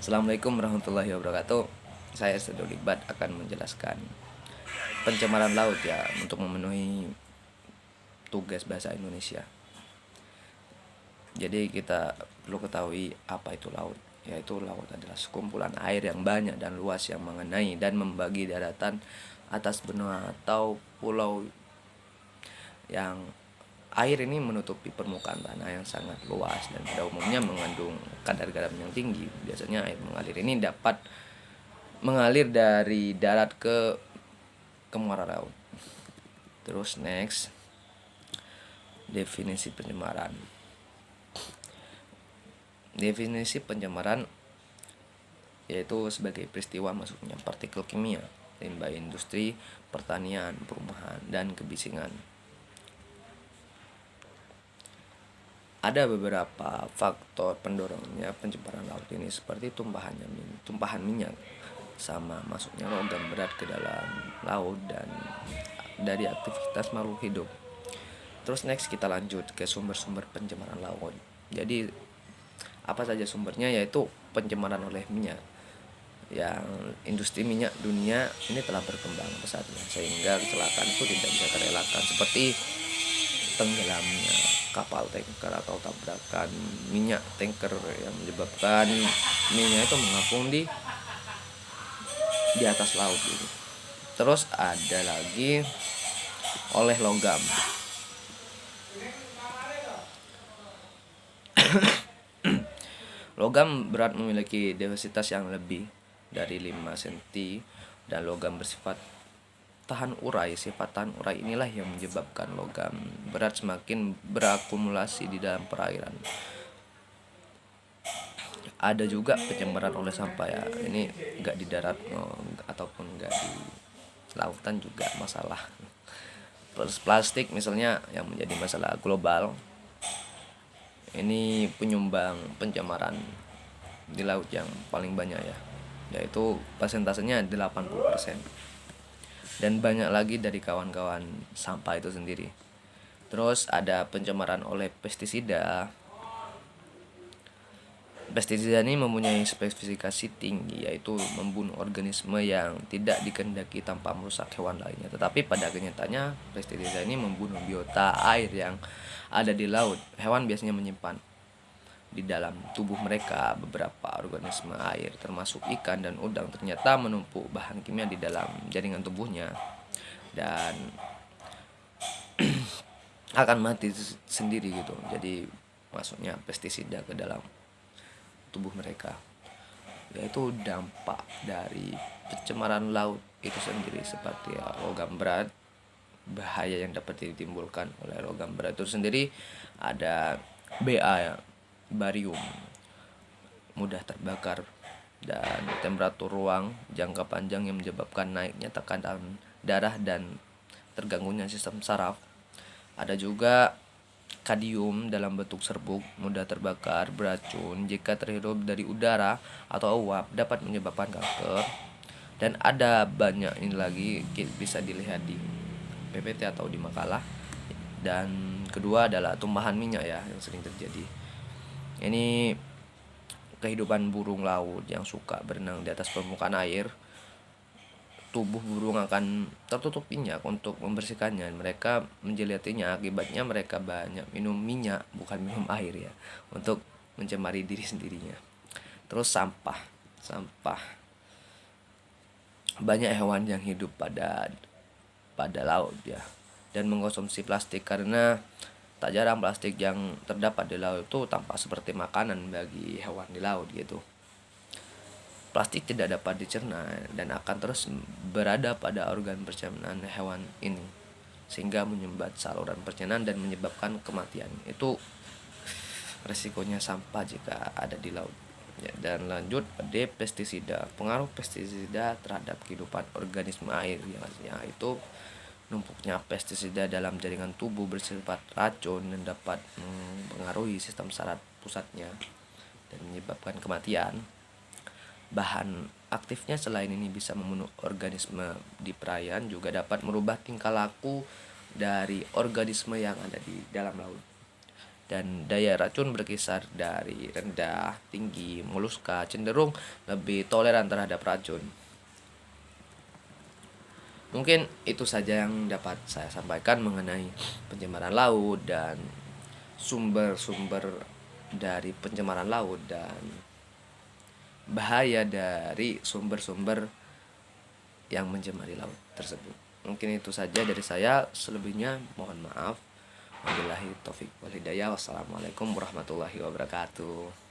Assalamualaikum warahmatullahi wabarakatuh. Saya Sedo Libat akan menjelaskan pencemaran laut ya untuk memenuhi tugas bahasa Indonesia. Jadi kita perlu ketahui apa itu laut. Yaitu laut adalah sekumpulan air yang banyak dan luas yang mengenai dan membagi daratan atas benua atau pulau yang air ini menutupi permukaan tanah yang sangat luas dan pada umumnya mengandung kadar garam yang tinggi. Biasanya air mengalir ini dapat mengalir dari darat ke muara laut. Terus next, definisi pencemaran. Definisi pencemaran yaitu sebagai peristiwa masuknya partikel kimia, limbah industri, pertanian, perumahan, dan kebisingan. Ada beberapa faktor pendorongnya pencemaran laut ini seperti tumpahan minyak sama masuknya logam berat ke dalam laut dan dari aktivitas makhluk hidup. Terus next kita lanjut ke sumber-sumber pencemaran laut. Jadi apa saja sumbernya, yaitu pencemaran oleh minyak. Yang industri minyak dunia ini telah berkembang pesatnya sehingga kecelakaan itu tidak bisa terelakkan, seperti tenggelamnya kapal tanker atau tabrakan minyak tanker yang menyebabkan minyak itu mengapung di atas laut gitu. Terus ada lagi oleh logam. Logam berat memiliki densitas yang lebih dari 5 cm dan logam bersifat tahan urai. Sifat tahan urai inilah yang menyebabkan logam berat semakin berakumulasi di dalam perairan. Ada juga pencemaran oleh sampah ya. Ini enggak di darat ataupun enggak di lautan juga masalah. Plastik misalnya yang menjadi masalah global. Ini penyumbang pencemaran di laut yang paling banyak ya, yaitu persentasenya 80%. Dan banyak lagi dari kawan-kawan sampah itu sendiri. Terus ada pencemaran oleh pestisida. Pestisida ini mempunyai spesifikasi tinggi, yaitu membunuh organisme yang tidak dikehendaki tanpa merusak hewan lainnya. Tetapi pada kenyataannya pestisida ini membunuh biota air yang ada di laut. Hewan biasanya menyimpan di dalam tubuh mereka beberapa organisme air, termasuk ikan dan udang, ternyata menumpuk bahan kimia di dalam jaringan tubuhnya dan akan mati sendiri gitu. Jadi masuknya pestisida ke dalam tubuh mereka, yaitu dampak dari pencemaran laut itu sendiri seperti logam berat, bahaya yang dapat ditimbulkan oleh logam berat itu sendiri. Ada Ba ya, barium, mudah terbakar, dan temperatur ruang jangka panjang yang menyebabkan naiknya tekanan darah dan terganggunya sistem saraf. Ada juga kadium dalam bentuk serbuk, mudah terbakar, beracun jika terhirup dari udara atau uap, dapat menyebabkan kanker. Dan ada banyak ini lagi bisa dilihat di PPT atau di makalah. Dan kedua adalah tumpahan minyak ya yang sering terjadi. Ini kehidupan burung laut yang suka berenang di atas permukaan air. Tubuh burung akan tertutup minyak untuk membersihkannya. Mereka menjilatinya, akibatnya mereka banyak minum minyak, bukan minum air ya, untuk mencemari diri sendirinya. Terus sampah. Banyak hewan yang hidup pada laut ya dan mengkonsumsi plastik, karena tak jarang plastik yang terdapat di laut itu tampak seperti makanan bagi hewan di laut gitu. Plastik tidak dapat dicerna dan akan terus berada pada organ pencernaan hewan ini, sehingga menyumbat saluran pencernaan dan menyebabkan kematian. Itu resikonya sampah jika ada di laut. Ya, dan lanjut pada pestisida. Pengaruh pestisida terhadap kehidupan organisme air yaitu numpuknya pestisida dalam jaringan tubuh bersifat racun dan dapat mempengaruhi sistem saraf pusatnya dan menyebabkan kematian. Bahan aktifnya selain ini bisa membunuh organisme di perairan, juga dapat merubah tingkah laku dari organisme yang ada di dalam laut. dan daya racun berkisar dari rendah, tinggi, moluska cenderung lebih toleran terhadap racun. Mungkin itu saja yang dapat saya sampaikan mengenai pencemaran laut dan sumber-sumber dari pencemaran laut dan bahaya dari sumber-sumber yang mencemari laut tersebut. Mungkin itu saja dari saya, selebihnya mohon maaf. Wabillahi taufik wal hidayah. Wassalamualaikum warahmatullahi wabarakatuh.